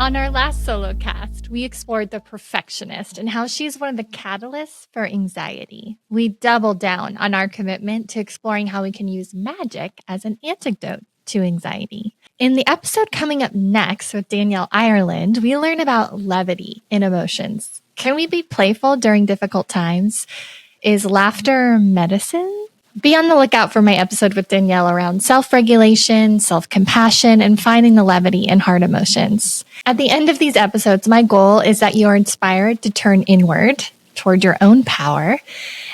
On our last solo cast, we explored the perfectionist and how she's one of the catalysts for anxiety. We doubled down on our commitment to exploring how we can use magic as an antidote to anxiety. In the episode coming up next with Danielle Ireland, we learn about levity in emotions. Can we be playful during difficult times? Is laughter medicine? Be on the lookout for my episode with Danielle around self-regulation, self-compassion, and finding the levity in hard emotions. At the end of these episodes, my goal is that you're inspired to turn inward toward your own power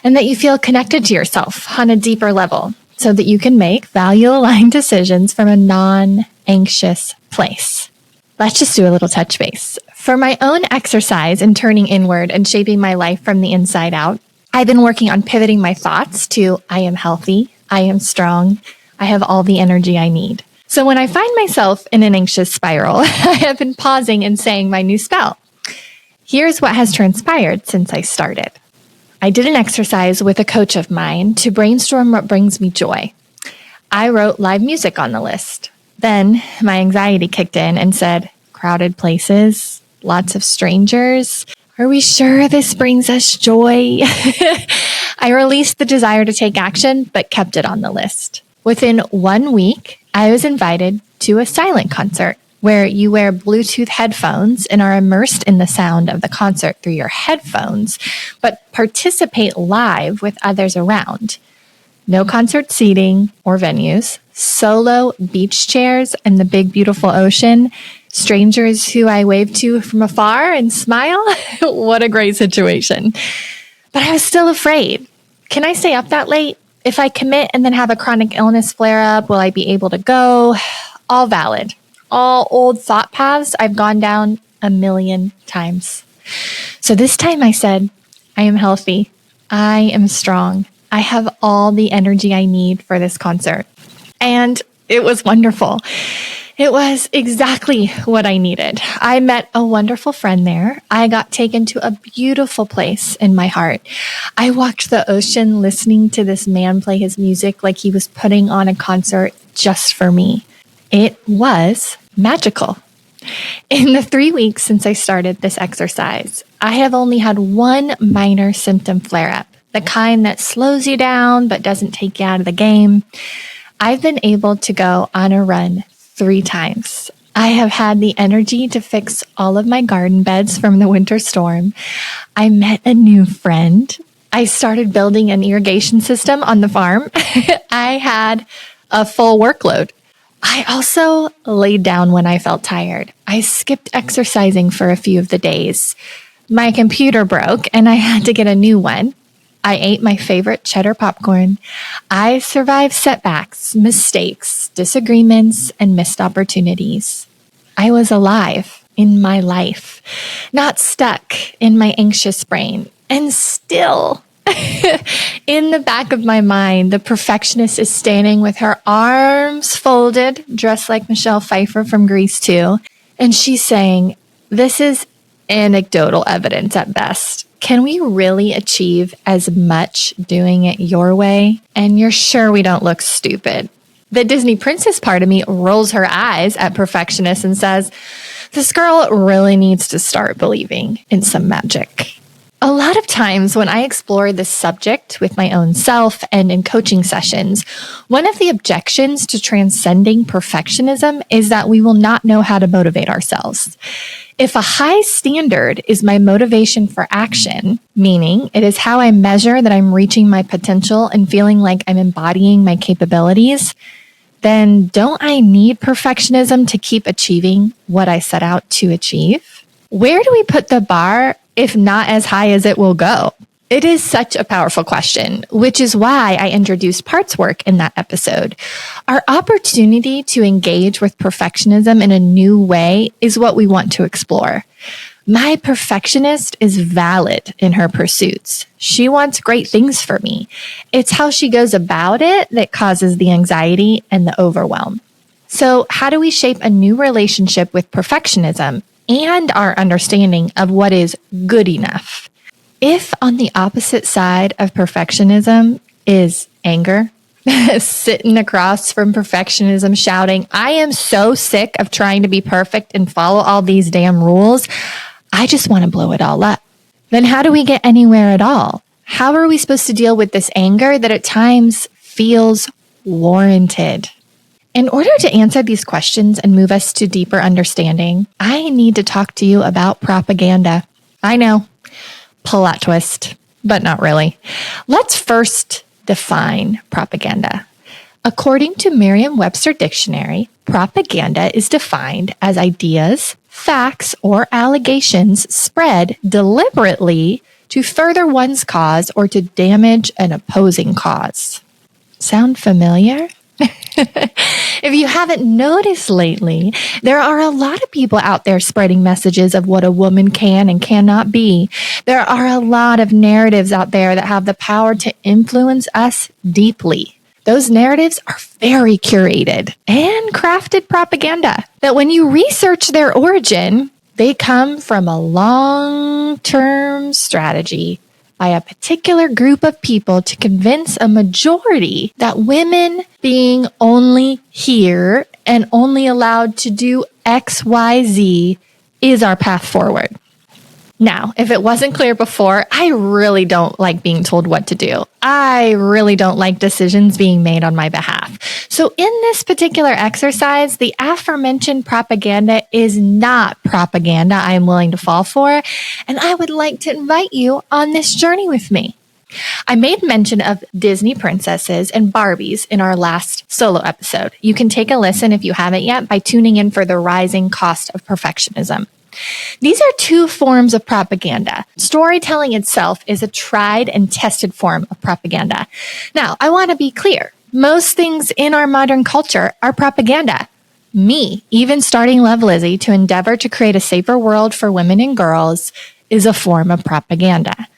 and that you feel connected to yourself on a deeper level so that you can make value-aligned decisions from a non-anxious place. Let's just do a little touch base. For my own exercise in turning inward and shaping my life from the inside out, I've been working on pivoting my thoughts to I am healthy, I am strong, I have all the energy I need. So when I find myself in an anxious spiral, I have been pausing and saying my new spell. Here's what has transpired since I started. I did an exercise with a coach of mine to brainstorm what brings me joy. I wrote live music on the list. Then my anxiety kicked in and said, crowded places, lots of strangers. Are we sure this brings us joy? I released the desire to take action, but kept it on the list. Within 1 week, I was invited to a silent concert where you wear Bluetooth headphones and are immersed in the sound of the concert through your headphones, but participate live with others around. No concert seating or venues, solo beach chairs and the big, beautiful ocean, strangers who I wave to from afar and smile. What a great situation. But I was still afraid. Can I stay up that late? If I commit and then have a chronic illness flare up, will I be able to go? All valid. All old thought paths I've gone down 1,000,000 times. So this time I said, I am healthy. I am strong. I have all the energy I need for this concert. And it was wonderful. It was exactly what I needed. I met a wonderful friend there. I got taken to a beautiful place in my heart. I walked the ocean listening to this man play his music like he was putting on a concert just for me. It was magical. In the 3 weeks since I started this exercise, I have only had one minor symptom flare-up, the kind that slows you down but doesn't take you out of the game. I've been able to go on a run 3 times. I have had the energy to fix all of my garden beds from the winter storm. I met a new friend. I started building an irrigation system on the farm. I had a full workload. I also laid down when I felt tired. I skipped exercising for a few of the days. My computer broke and I had to get a new one. I ate my favorite cheddar popcorn. I survived setbacks, mistakes, disagreements, and missed opportunities. I was alive in my life, not stuck in my anxious brain. And still, in the back of my mind, the perfectionist is standing with her arms folded, dressed like Michelle Pfeiffer from Grease 2. And she's saying, this is anecdotal evidence at best. Can we really achieve as much doing it your way? And you're sure we don't look stupid? The Disney princess part of me rolls her eyes at perfectionists and says, this girl really needs to start believing in some magic. A lot of times when I explore this subject with my own self and in coaching sessions, one of the objections to transcending perfectionism is that we will not know how to motivate ourselves. If a high standard is my motivation for action, meaning it is how I measure that I'm reaching my potential and feeling like I'm embodying my capabilities, then don't I need perfectionism to keep achieving what I set out to achieve? Where do we put the bar if not as high as it will go? It is such a powerful question, which is why I introduced parts work in that episode. Our opportunity to engage with perfectionism in a new way is what we want to explore. My perfectionist is valid in her pursuits. She wants great things for me. It's how she goes about it that causes the anxiety and the overwhelm. So how do we shape a new relationship with perfectionism and our understanding of what is good enough? If on the opposite side of perfectionism is anger, sitting across from perfectionism shouting, I am so sick of trying to be perfect and follow all these damn rules. I just want to blow it all up. Then how do we get anywhere at all? How are we supposed to deal with this anger that at times feels warranted? In order to answer these questions and move us to deeper understanding, I need to talk to you about propaganda. I know, plot twist, but not really. Let's first define propaganda. According to Merriam-Webster Dictionary, propaganda is defined as ideas, facts, or allegations spread deliberately to further one's cause or to damage an opposing cause. Sound familiar? If you haven't noticed lately, there are a lot of people out there spreading messages of what a woman can and cannot be. There are a lot of narratives out there that have the power to influence us deeply. Those narratives are very curated and crafted propaganda that when you research their origin, they come from a long-term strategy by a particular group of people to convince a majority that women being only here and only allowed to do XYZ is our path forward. Now, if it wasn't clear before, I really don't like being told what to do. I really don't like decisions being made on my behalf. So in this particular exercise, the aforementioned propaganda is not propaganda I am willing to fall for, and I would like to invite you on this journey with me. I made mention of Disney princesses and Barbies in our last solo episode. You can take a listen if you haven't yet by tuning in for the rising cost of perfectionism. These are two forms of propaganda. Storytelling itself is a tried and tested form of propaganda. Now, I want to be clear. Most things in our modern culture are propaganda. Me, even starting Love Lizzy to endeavor to create a safer world for women and girls, is a form of propaganda.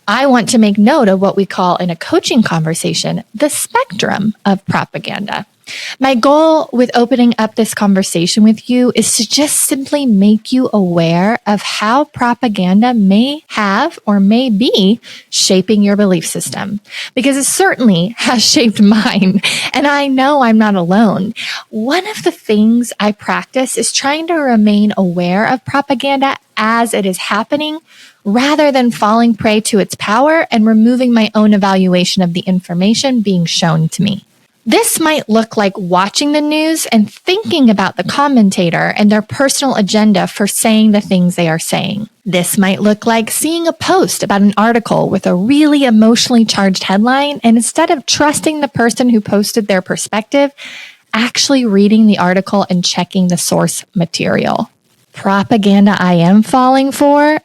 I want to make note of what we call in a coaching conversation, the spectrum of propaganda. My goal with opening up this conversation with you is to just simply make you aware of how propaganda may have or may be shaping your belief system, because it certainly has shaped mine, and I know I'm not alone. One of the things I practice is trying to remain aware of propaganda as it is happening, rather than falling prey to its power and removing my own evaluation of the information being shown to me. This might look like watching the news and thinking about the commentator and their personal agenda for saying the things they are saying. This might look like seeing a post about an article with a really emotionally charged headline, and instead of trusting the person who posted their perspective, actually reading the article and checking the source material. Propaganda I am falling for?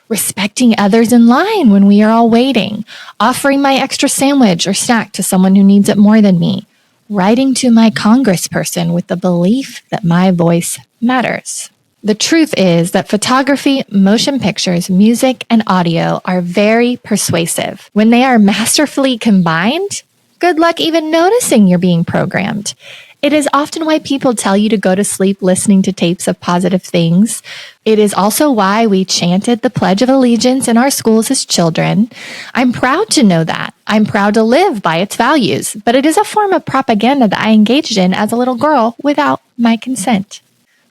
Respecting others in line when we are all waiting, offering my extra sandwich or snack to someone who needs it more than me, writing to my congressperson with the belief that my voice matters. The truth is that photography, motion pictures, music, and audio are very persuasive. When they are masterfully combined, good luck even noticing you're being programmed. It is often why people tell you to go to sleep listening to tapes of positive things. It is also why we chanted the Pledge of Allegiance in our schools as children. I'm proud to know that. I'm proud to live by its values, but it is a form of propaganda that I engaged in as a little girl without my consent.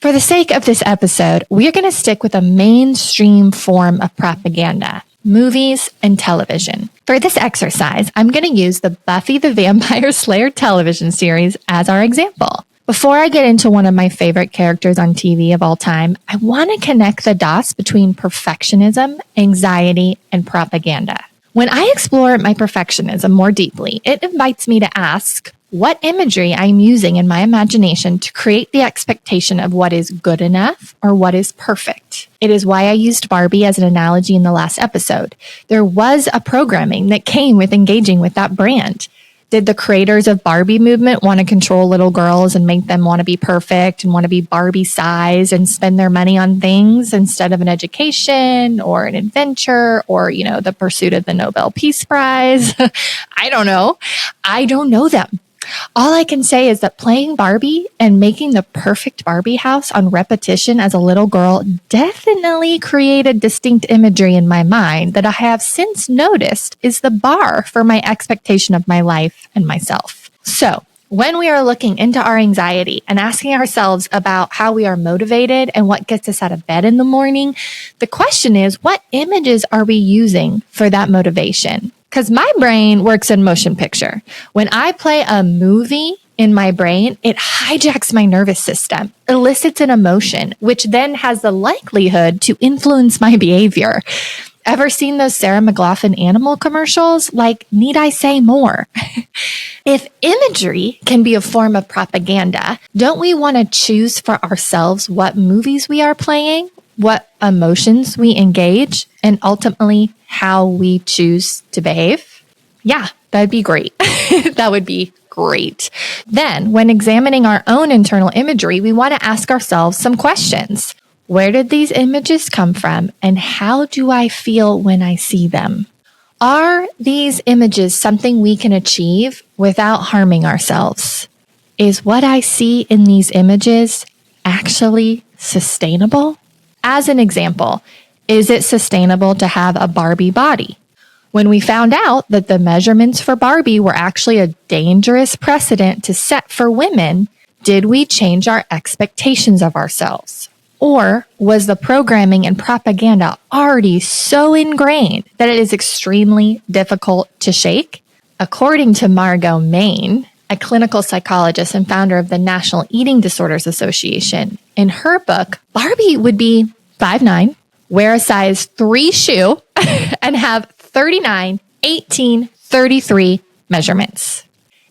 For the sake of this episode, we're going to stick with a mainstream form of propaganda: movies and television. For this exercise, I'm going to use the Buffy the Vampire Slayer television series as our example. Before I get into one of my favorite characters on TV of all time, I want to connect the dots between perfectionism, anxiety, and propaganda. When I explore my perfectionism more deeply, it invites me to ask what imagery I'm using in my imagination to create the expectation of what is good enough or what is perfect. It is why I used Barbie as an analogy in the last episode. There was a programming that came with engaging with that brand. Did the creators of Barbie movement want to control little girls and make them want to be perfect and want to be Barbie sized and spend their money on things instead of an education or an adventure or, the pursuit of the Nobel Peace Prize? I don't know. I don't know them. All I can say is that playing Barbie and making the perfect Barbie house on repetition as a little girl definitely created distinct imagery in my mind that I have since noticed is the bar for my expectation of my life and myself. So, when we are looking into our anxiety and asking ourselves about how we are motivated and what gets us out of bed in the morning, the question is, what images are we using for that motivation? Because my brain works in motion picture. When I play a movie in my brain, it hijacks my nervous system, elicits an emotion, which then has the likelihood to influence my behavior. Ever seen those Sarah McLachlan animal commercials? Like, need I say more? If imagery can be a form of propaganda, don't we want to choose for ourselves what movies we are playing, what emotions we engage, and ultimately how we choose to behave? Yeah, that'd be great. That would be great. Then, when examining our own internal imagery, we want to ask ourselves some questions. Where did these images come from, and how do I feel when I see them? Are these images something we can achieve without harming ourselves? Is what I see in these images actually sustainable? As an example, is it sustainable to have a Barbie body? When we found out that the measurements for Barbie were actually a dangerous precedent to set for women, did we change our expectations of ourselves? Or was the programming and propaganda already so ingrained that it is extremely difficult to shake? According to Margot Main, a clinical psychologist and founder of the National Eating Disorders Association, in her book, Barbie would be 5'9", wear a size 3 shoe, and have 39, 18, 33 measurements.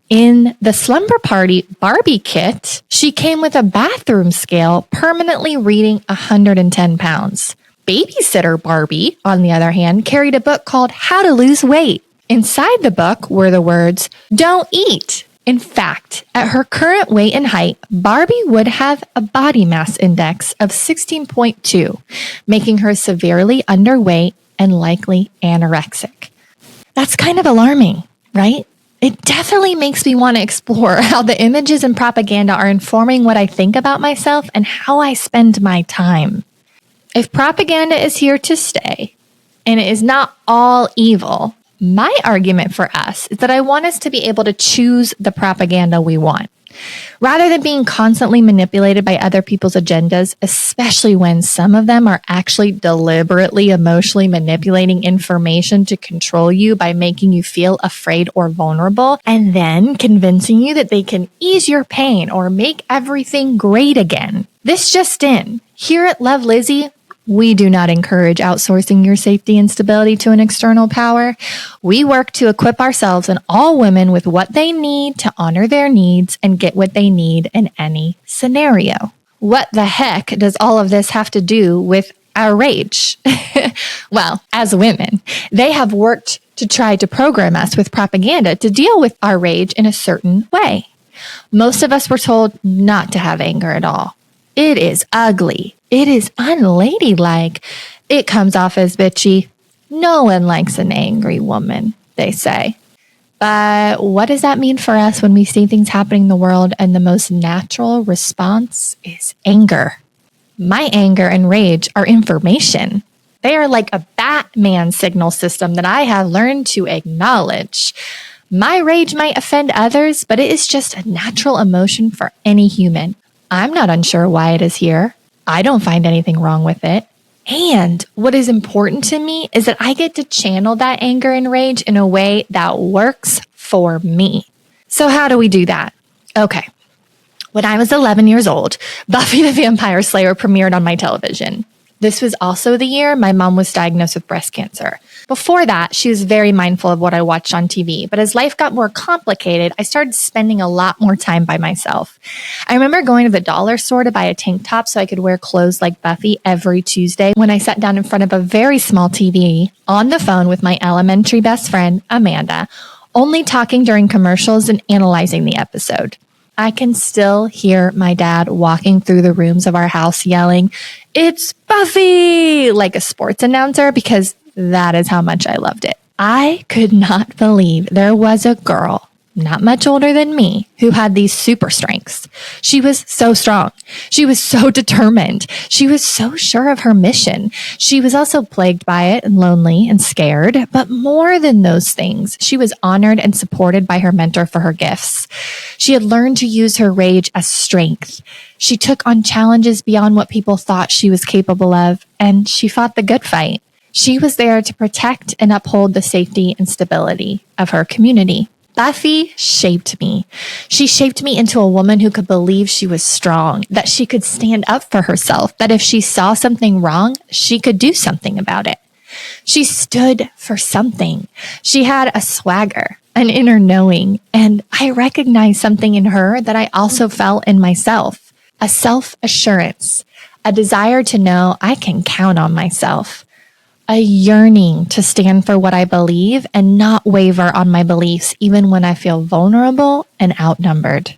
In the Slumber Party Barbie kit, she came with a bathroom scale permanently reading 110 pounds. Babysitter Barbie, on the other hand, carried a book called How to Lose Weight. Inside the book were the words, "Don't eat." In fact, at her current weight and height, Barbie would have a body mass index of 16.2, making her severely underweight and likely anorexic. That's kind of alarming, right? It definitely makes me want to explore how the images and propaganda are informing what I think about myself and how I spend my time. If propaganda is here to stay, and it is not all evil, my argument for us is that I want us to be able to choose the propaganda we want. Rather than being constantly manipulated by other people's agendas, especially when some of them are actually deliberately emotionally manipulating information to control you by making you feel afraid or vulnerable, and then convincing you that they can ease your pain or make everything great again. This just in. Here at Love Lizzy, we do not encourage outsourcing your safety and stability to an external power. We work to equip ourselves and all women with what they need to honor their needs and get what they need in any scenario. What the heck does all of this have to do with our rage? Well, as women, they have worked to try to program us with propaganda to deal with our rage in a certain way. Most of us were told not to have anger at all. It is ugly. It is unladylike. It comes off as bitchy. No one likes an angry woman, they say. But what does that mean for us when we see things happening in the world and the most natural response is anger? My anger and rage are information. They are like a Batman signal system that I have learned to acknowledge. My rage might offend others, but it is just a natural emotion for any human. I'm not unsure why it is here. I don't find anything wrong with it. And what is important to me is that I get to channel that anger and rage in a way that works for me. So how do we do that? Okay. When I was 11 years old, Buffy the Vampire Slayer premiered on my television. This was also the year my mom was diagnosed with breast cancer. Before that, she was very mindful of what I watched on TV, but as life got more complicated, I started spending a lot more time by myself. I remember going to the dollar store to buy a tank top so I could wear clothes like Buffy every Tuesday when I sat down in front of a very small TV on the phone with my elementary best friend, Amanda, only talking during commercials and analyzing the episode. I can still hear my dad walking through the rooms of our house yelling, "It's Buffy!" like a sports announcer, because that is how much I loved it. I could not believe there was a girl not much older than me, who had these super strengths. She was so strong. She was so determined. She was so sure of her mission. She was also plagued by it and lonely and scared. But more than those things, she was honored and supported by her mentor for her gifts. She had learned to use her rage as strength. She took on challenges beyond what people thought she was capable of, and she fought the good fight. She was there to protect and uphold the safety and stability of her community. Buffy shaped me. She shaped me into a woman who could believe she was strong, that she could stand up for herself, that if she saw something wrong, she could do something about it. She stood for something. She had a swagger, an inner knowing, and I recognized something in her that I also felt in myself, a self-assurance, a desire to know I can count on myself. A yearning to stand for what I believe and not waver on my beliefs, even when I feel vulnerable and outnumbered.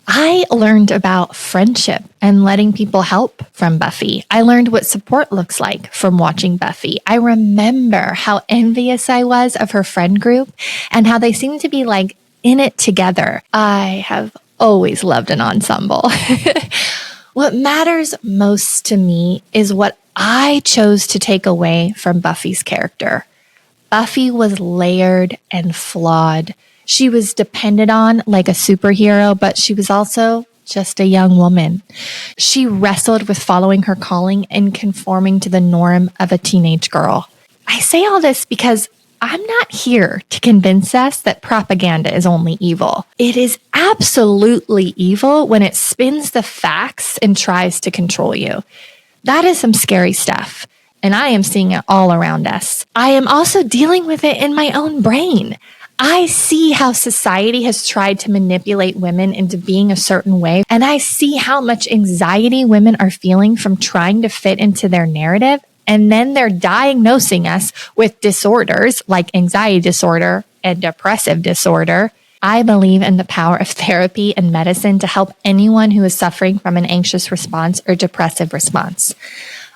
I learned about friendship and letting people help from Buffy. I learned what support looks like from watching Buffy. I remember how envious I was of her friend group and how they seemed to be like in it together. I have always loved an ensemble. What matters most to me is what I chose to take away from Buffy's character. Buffy was layered and flawed. She was depended on like a superhero, but she was also just a young woman. She wrestled with following her calling and conforming to the norm of a teenage girl. I say all this because I'm not here to convince us that propaganda is only evil. It is absolutely evil when it spins the facts and tries to control you. That is some scary stuff, and I am seeing it all around us. I am also dealing with it in my own brain. I see how society has tried to manipulate women into being a certain way, and I see how much anxiety women are feeling from trying to fit into their narrative, and then they're diagnosing us with disorders like anxiety disorder and depressive disorder. I believe in the power of therapy and medicine to help anyone who is suffering from an anxious response or depressive response.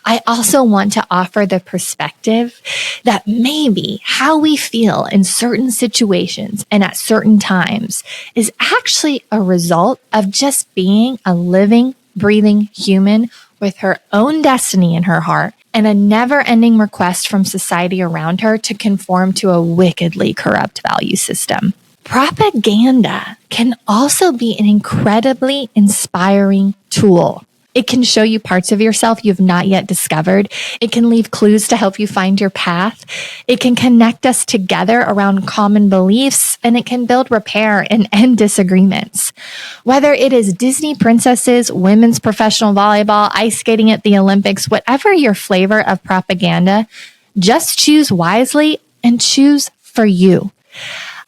I also want to offer the perspective that maybe how we feel in certain situations and at certain times is actually a result of just being a living, breathing human with her own destiny in her heart and a never-ending request from society around her to conform to a wickedly corrupt value system. Propaganda can also be an incredibly inspiring tool. It can show you parts of yourself you've not yet discovered. It can leave clues to help you find your path. It can connect us together around common beliefs, and it can build repair and end disagreements. Whether it is Disney princesses, women's professional volleyball, ice skating at the Olympics, whatever your flavor of propaganda, just choose wisely and choose for you.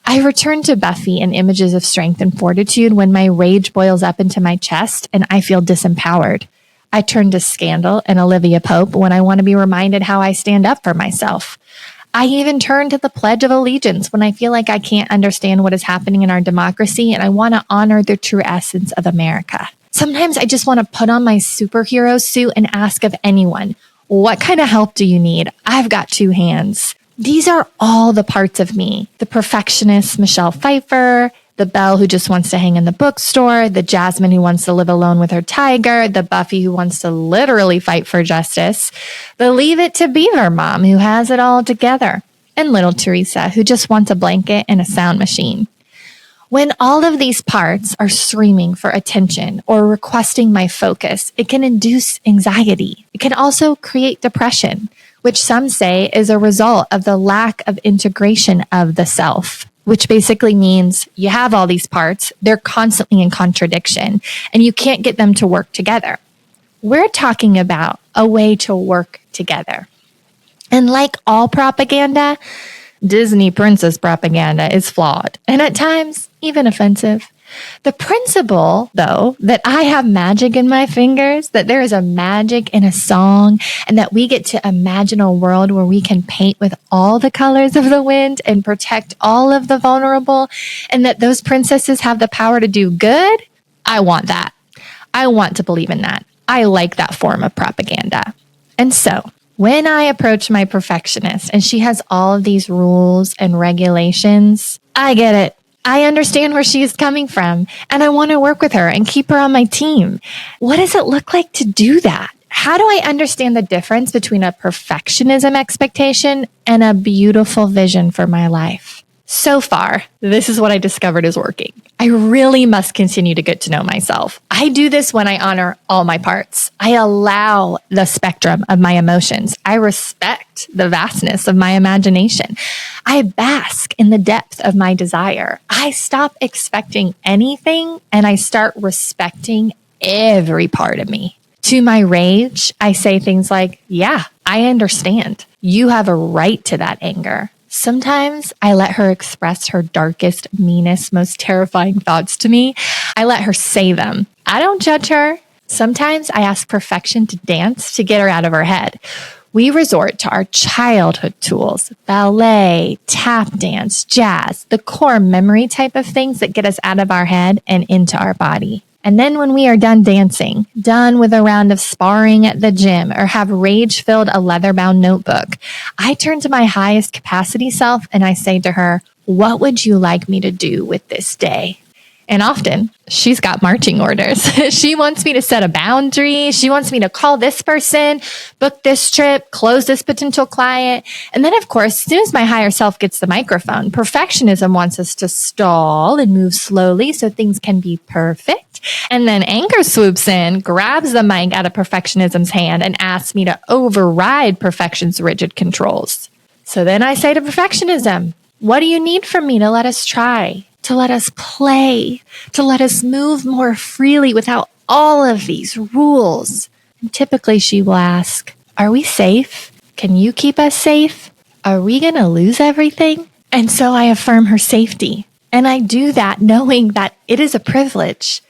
I return to Buffy and images of strength and fortitude when my rage boils up into my chest and I feel disempowered. I turn to Scandal and Olivia Pope when I want to be reminded how I stand up for myself. I even turn to the Pledge of Allegiance when I feel like I can't understand what is happening in our democracy and I want to honor the true essence of America. Sometimes I just want to put on my superhero suit and ask of anyone, what kind of help do you need? I've got two hands. These are all the parts of me. The perfectionist Michelle Pfeiffer, the Belle who just wants to hang in the bookstore, the Jasmine who wants to live alone with her tiger, the Buffy who wants to literally fight for justice, the Leave It to Beaver mom who has it all together, and little Teresa who just wants a blanket and a sound machine. When all of these parts are screaming for attention or requesting my focus, it can induce anxiety. It can also create depression, which some say is a result of the lack of integration of the self, which basically means you have all these parts, they're constantly in contradiction, and you can't get them to work together. We're talking about a way to work together. And like all propaganda, Disney princess propaganda is flawed and at times even offensive. The principle, though, that I have magic in my fingers, that there is a magic in a song, and that we get to imagine a world where we can paint with all the colors of the wind and protect all of the vulnerable, and that those princesses have the power to do good, I want that. I want to believe in that. I like that form of propaganda. And so, when I approach my perfectionist and she has all of these rules and regulations, I get it. I understand where she is coming from, and I want to work with her and keep her on my team. What does it look like to do that? How do I understand the difference between a perfectionism expectation and a beautiful vision for my life? So far, this is what I discovered is working. I really must continue to get to know myself. I do this when I honor all my parts. I allow the spectrum of my emotions. I respect the vastness of my imagination. I bask in the depth of my desire. I stop expecting anything and I start respecting every part of me. To my rage, I say things like, yeah, I understand. You have a right to that anger. Sometimes I let her express her darkest, meanest, most terrifying thoughts to me. I let her say them. I don't judge her. Sometimes I ask perfection to dance to get her out of her head. We resort to our childhood tools, ballet, tap dance, jazz, the core memory type of things that get us out of our head and into our body. And then when we are done dancing, done with a round of sparring at the gym, or have rage-filled a leather-bound notebook, I turn to my highest capacity self and I say to her, what would you like me to do with this day? And often she's got marching orders. She wants me to set a boundary. She wants me to call this person, book this trip, close this potential client. And then, of course, as soon as my higher self gets the microphone, perfectionism wants us to stall and move slowly so things can be perfect. And then anger swoops in, grabs the mic out of perfectionism's hand and asks me to override perfection's rigid controls. So then I say to perfectionism, what do you need from me to let us try? To let us play, to let us move more freely without all of these rules. And typically she will ask, are we safe? Can you keep us safe? Are we going to lose everything? And so I affirm her safety. And I do that knowing that it is a privilege.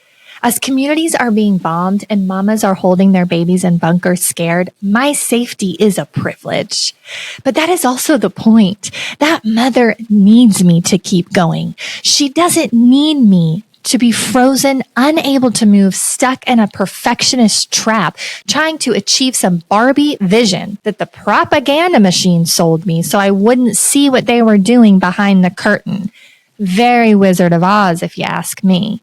As communities are being bombed and mamas are holding their babies in bunkers scared, my safety is a privilege. But that is also the point. That mother needs me to keep going. She doesn't need me to be frozen, unable to move, stuck in a perfectionist trap, trying to achieve some Barbie vision that the propaganda machine sold me so I wouldn't see what they were doing behind the curtain. Very Wizard of Oz, if you ask me.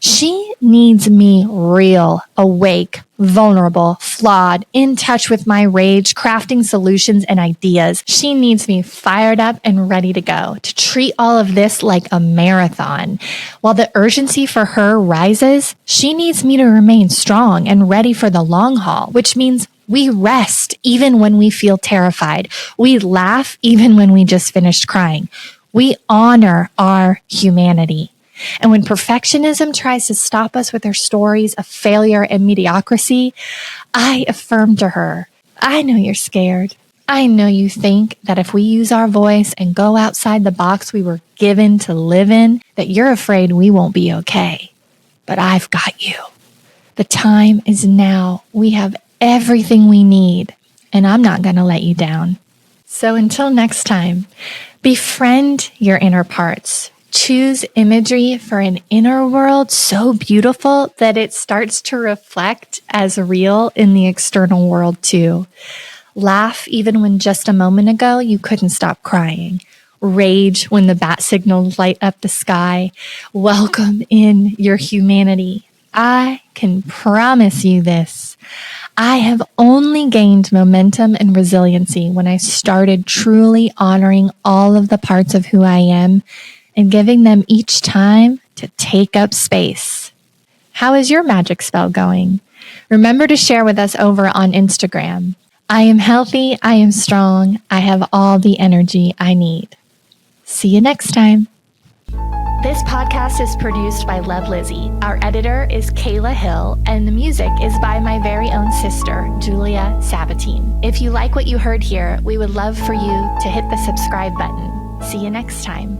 She needs me real, awake, vulnerable, flawed, in touch with my rage, crafting solutions and ideas. She needs me fired up and ready to go, to treat all of this like a marathon. While the urgency for her rises, she needs me to remain strong and ready for the long haul, which means we rest even when we feel terrified. We laugh even when we just finished crying. We honor our humanity. And when perfectionism tries to stop us with her stories of failure and mediocrity, I affirm to her, I know you're scared. I know you think that if we use our voice and go outside the box we were given to live in, that you're afraid we won't be okay. But I've got you. The time is now. We have everything we need, and I'm not going to let you down. So until next time, befriend your inner parts. Choose imagery for an inner world so beautiful that it starts to reflect as real in the external world too. Laugh even when just a moment ago you couldn't stop crying. Rage when the bat signals light up the sky. Welcome in your humanity. I can promise you this. I have only gained momentum and resiliency when I started truly honoring all of the parts of who I am and giving them each time to take up space. How is your magic spell going? Remember to share with us over on Instagram. I am healthy, I am strong, I have all the energy I need. See you next time. This podcast is produced by Love Lizzy. Our editor is Kayla Hill, and the music is by my very own sister, Teresa Sabatine. If you like what you heard here, we would love for you to hit the subscribe button. See you next time.